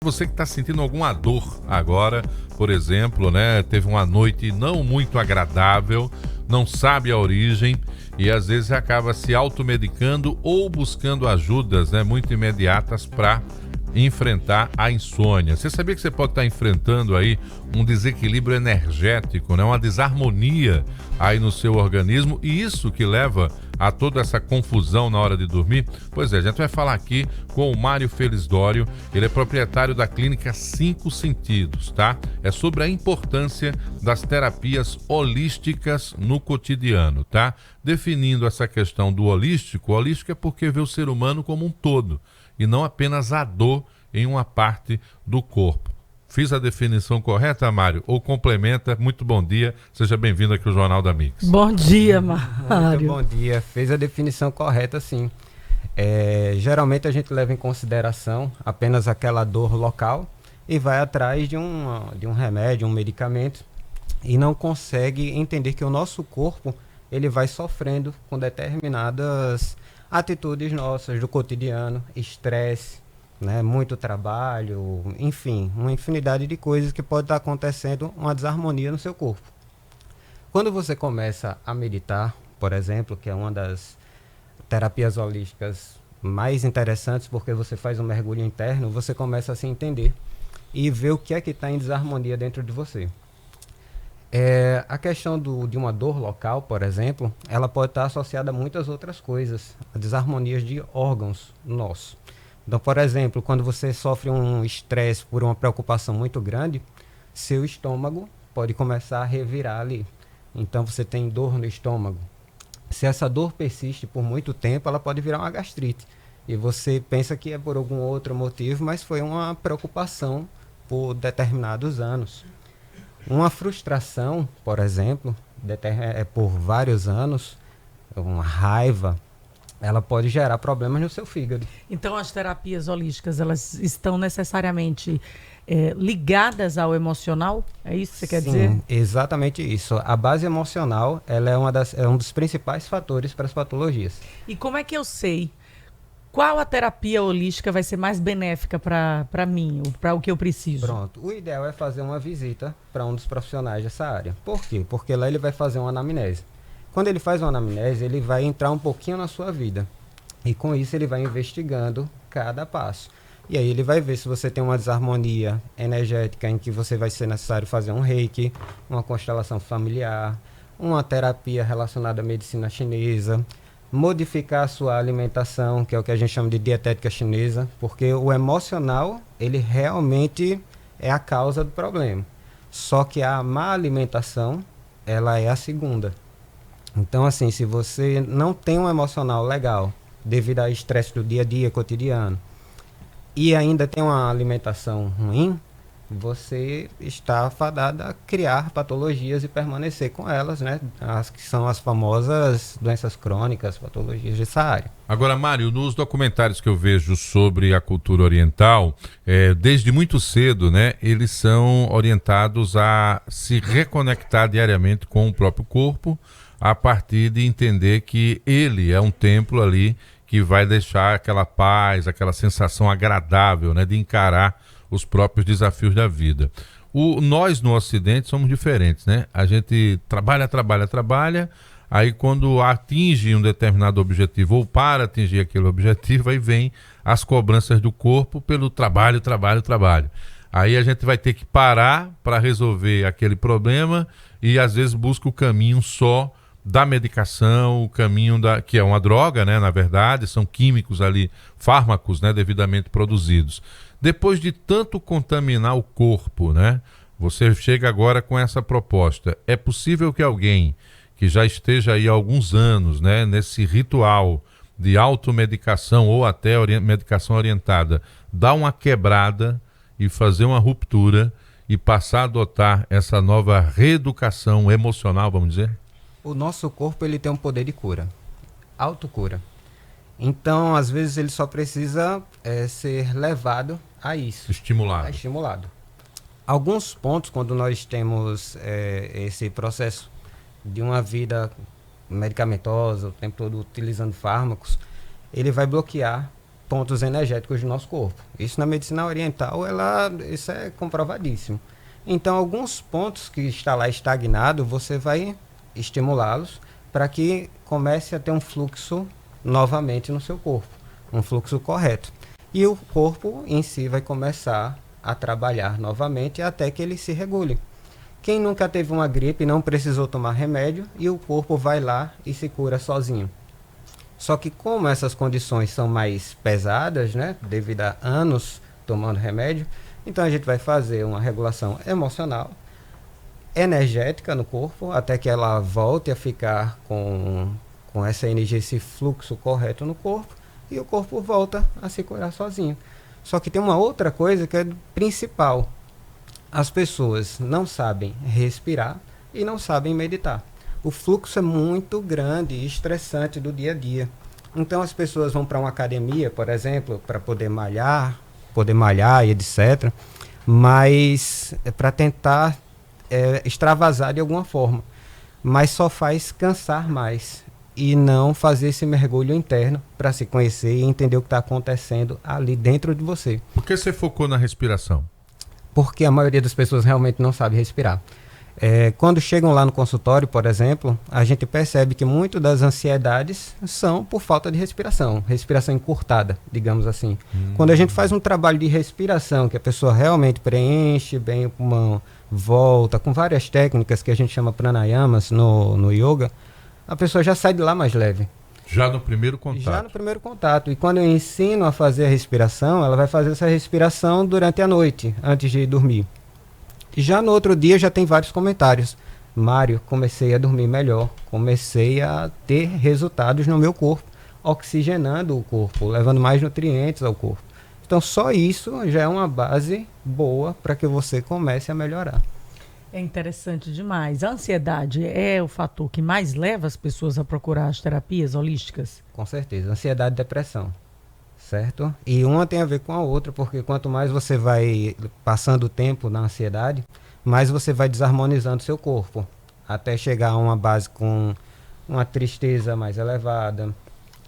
Você que está sentindo alguma dor agora, por exemplo, né? Teve uma noite não muito agradável, não sabe a origem e às vezes acaba se automedicando ou buscando ajudas, né, muito imediatas para enfrentar a insônia. Você sabia que você pode estar enfrentando aí um desequilíbrio energético, né, uma desarmonia aí no seu organismo, e isso que leva a toda essa confusão na hora de dormir? Pois é, a gente vai falar aqui com o Mário Felisdório. Ele é proprietário da clínica 5 Sentidos, tá? É sobre a importância das terapias holísticas no cotidiano, tá? Definindo essa questão do holístico, holístico é porque vê o ser humano como um todo e não apenas a dor em uma parte do corpo. Fiz a definição correta, Mário? Ou complementa? Muito bom dia, seja bem-vindo aqui ao Jornal da Mix. Bom dia, Mário. Muito bom dia, fez a definição correta, sim. Geralmente a gente leva em consideração apenas aquela dor local e vai atrás de um remédio, um medicamento, e não consegue entender que o nosso corpo ele vai sofrendo com determinadas atitudes nossas do cotidiano, estresse, né, muito trabalho, enfim, uma infinidade de coisas que pode estar acontecendo uma desarmonia no seu corpo. Quando você começa a meditar, por exemplo, que é uma das terapias holísticas mais interessantes, porque você faz um mergulho interno, você começa a se entender e ver o que é que está em desarmonia dentro de você. A questão de uma dor local, por exemplo, ela pode estar associada a muitas outras coisas, a desarmonias de órgãos nossos. Então, por exemplo, quando você sofre um estresse por uma preocupação muito grande, seu estômago pode começar a revirar ali. Então, você tem dor no estômago. Se essa dor persiste por muito tempo, ela pode virar uma gastrite. E você pensa que é por algum outro motivo, mas foi uma preocupação por determinados anos. Uma frustração, por exemplo, por vários anos, uma raiva, ela pode gerar problemas no seu fígado. Então, as terapias holísticas, elas estão necessariamente ligadas ao emocional? É isso que você quer dizer? Sim, exatamente isso. A base emocional, ela é um dos principais fatores para as patologias. E como é que eu sei qual a terapia holística vai ser mais benéfica para mim, ou para o que eu preciso? Pronto. O ideal é fazer uma visita para um dos profissionais dessa área. Por quê? Porque lá ele vai fazer uma anamnese. Quando ele faz uma anamnese, ele vai entrar um pouquinho na sua vida. E com isso ele vai investigando cada passo. E aí ele vai ver se você tem uma desarmonia energética em que você vai ser necessário fazer um reiki, uma constelação familiar, uma terapia relacionada à medicina chinesa, modificar a sua alimentação, que é o que a gente chama de dietética chinesa, porque o emocional, ele realmente é a causa do problema. Só que a má alimentação, ela é a segunda. Então, assim, se você não tem um emocional legal, devido ao estresse do dia a dia, cotidiano, e ainda tem uma alimentação ruim, você está fadado a criar patologias e permanecer com elas, né? As que são as famosas doenças crônicas, patologias dessa área. Agora, Mário, nos documentários que eu vejo sobre a cultura oriental, desde muito cedo, né, eles são orientados a se reconectar diariamente com o próprio corpo, a partir de entender que ele é um templo ali que vai deixar aquela paz, aquela sensação agradável, né, de encarar os próprios desafios da vida. Nós no Ocidente somos diferentes, né? A gente trabalha, aí quando atinge um determinado objetivo ou para atingir aquele objetivo, aí vem as cobranças do corpo pelo trabalho. Aí a gente vai ter que parar para resolver aquele problema e às vezes busca o caminho só da medicação, o caminho que é uma droga, né? Na verdade, são químicos ali, fármacos, né, devidamente produzidos. Depois de tanto contaminar o corpo, né, você chega agora com essa proposta. É possível que alguém que já esteja aí há alguns anos, né, nesse ritual de automedicação ou até medicação orientada, dar uma quebrada e fazer uma ruptura e passar a adotar essa nova reeducação emocional, vamos dizer? O nosso corpo, ele tem um poder de cura, autocura. Então, às vezes, ele só precisa ser levado a isso. Estimulado. Alguns pontos, quando nós temos esse processo de uma vida medicamentosa, o tempo todo utilizando fármacos, ele vai bloquear pontos energéticos do nosso corpo. Isso na medicina oriental, isso é comprovadíssimo. Então, alguns pontos que está lá estagnado, você vai estimulá-los para que comece a ter um fluxo novamente no seu corpo, um fluxo correto. E o corpo em si vai começar a trabalhar novamente até que ele se regule. Quem nunca teve uma gripe não precisou tomar remédio e o corpo vai lá e se cura sozinho. Só que como essas condições são mais pesadas, né, devido a anos tomando remédio, então a gente vai fazer uma regulação emocional, energética no corpo, até que ela volte a ficar com essa energia, esse fluxo correto no corpo, e o corpo volta a se curar sozinho. Só que tem uma outra coisa que é principal. As pessoas não sabem respirar e não sabem meditar. O fluxo é muito grande e estressante do dia a dia. Então as pessoas vão para uma academia, por exemplo, para poder malhar e etc. Mas é para tentar extravasar de alguma forma. Mas só faz cansar mais e não fazer esse mergulho interno para se conhecer e entender o que está acontecendo ali dentro de você. Por que você focou na respiração? Porque a maioria das pessoas realmente não sabe respirar. Quando chegam lá no consultório, por exemplo, a gente percebe que muito das ansiedades são por falta de respiração encurtada, digamos assim. Quando a gente faz um trabalho de respiração, que a pessoa realmente preenche bem o pulmão, volta, com várias técnicas que a gente chama pranayamas no yoga, a pessoa já sai de lá mais leve. Já no primeiro contato? Já no primeiro contato. E quando eu ensino a fazer a respiração, ela vai fazer essa respiração durante a noite, antes de dormir. E já no outro dia já tem vários comentários. Mário, comecei a dormir melhor, comecei a ter resultados no meu corpo, oxigenando o corpo, levando mais nutrientes ao corpo. Então só isso já é uma base boa para que você comece a melhorar. É interessante demais. A ansiedade é o fator que mais leva as pessoas a procurar as terapias holísticas? Com certeza. Ansiedade e depressão. Certo? E uma tem a ver com a outra, porque quanto mais você vai passando o tempo na ansiedade, mais você vai desarmonizando seu corpo, até chegar a uma base com uma tristeza mais elevada,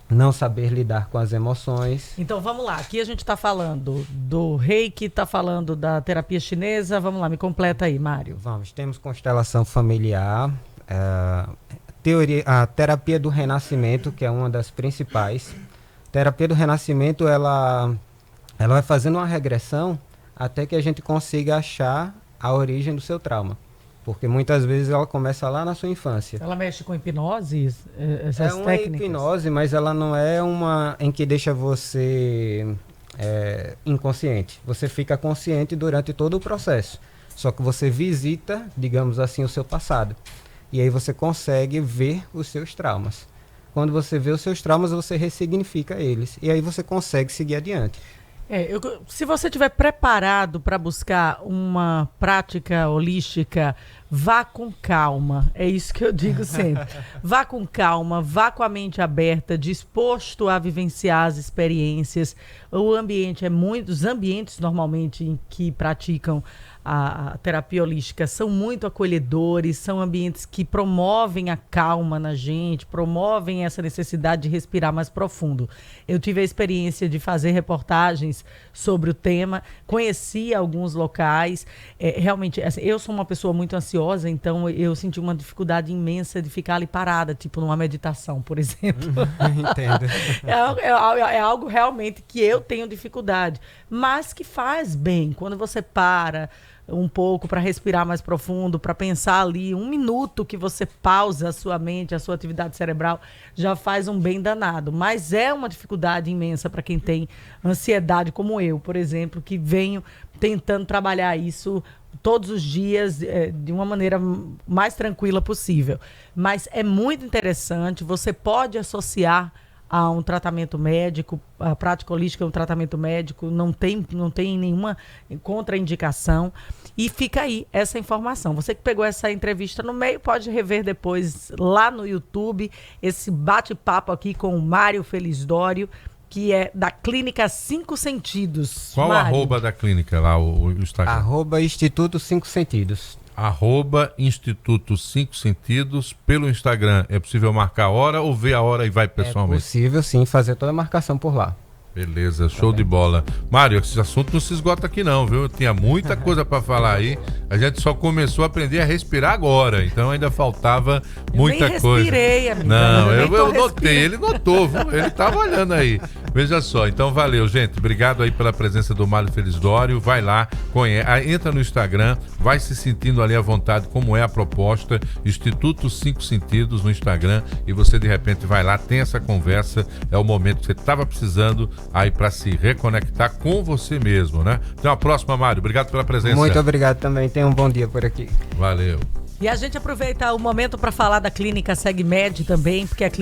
não saber lidar com as emoções. Então vamos lá, aqui a gente está falando do Reiki, está falando da terapia chinesa, vamos lá, me completa aí, Mário. Vamos, temos constelação familiar, a terapia do renascimento, que é uma das principais. Terapia do renascimento, ela vai fazendo uma regressão até que a gente consiga achar a origem do seu trauma. Porque muitas vezes ela começa lá na sua infância. Ela mexe com hipnose, essas técnicas? É uma hipnose, mas ela não é uma em que deixa você inconsciente. Você fica consciente durante todo o processo. Só que você visita, digamos assim, o seu passado. E aí você consegue ver os seus traumas. Quando você vê os seus traumas, você ressignifica eles. E aí você consegue seguir adiante. Se você estiver preparado para buscar uma prática holística, vá com calma. É isso que eu digo sempre. Vá com calma, vá com a mente aberta, disposto a vivenciar as experiências. Os ambientes normalmente em que praticam a terapia holística são muito acolhedores, são ambientes que promovem a calma na gente, promovem essa necessidade de respirar mais profundo. Eu tive a experiência de fazer reportagens sobre o tema, conheci alguns locais, realmente, assim, eu sou uma pessoa muito ansiosa, então eu senti uma dificuldade imensa de ficar ali parada, tipo numa meditação, por exemplo. Entendo. É algo realmente que eu tenho dificuldade, mas que faz bem quando você para um pouco para respirar mais profundo, para pensar ali, 1 minuto que você pausa a sua mente, a sua atividade cerebral, já faz um bem danado. Mas é uma dificuldade imensa para quem tem ansiedade, como eu, por exemplo, que venho tentando trabalhar isso todos os dias de uma maneira mais tranquila possível. Mas é muito interessante, você pode associar a um tratamento médico, a prática holística é um tratamento médico, não tem nenhuma contraindicação. E fica aí essa informação. Você que pegou essa entrevista no meio, pode rever depois lá no YouTube, esse bate-papo aqui com o Mário Felisdório, que é da Clínica 5 Sentidos. Qual Mário? arroba da clínica lá, o Instagram? @Instituto 5 Sentidos. @Instituto 5 Sentidos pelo Instagram. É possível marcar a hora ou ver a hora e vai pessoalmente? É possível sim fazer toda a marcação por lá. Beleza, show de bola. Mário, esse assunto não se esgota aqui não, viu? Tinha muita coisa para falar aí. A gente só começou a aprender a respirar agora, então ainda faltava muita coisa. Amiga. Não, eu notei, ele notou, viu? Ele tava olhando aí. Veja só, então valeu, gente. Obrigado aí pela presença do Mário Felizório. Vai lá, entra no Instagram, vai se sentindo ali à vontade como é a proposta, Instituto 5 Sentidos no Instagram, e você de repente vai lá, tem essa conversa, é o momento que você estava precisando aí para se reconectar com você mesmo, né? Até a próxima, Mário. Obrigado pela presença. Muito obrigado também. Tenha um bom dia por aqui. Valeu. E a gente aproveita o momento para falar da clínica SegMed também, porque a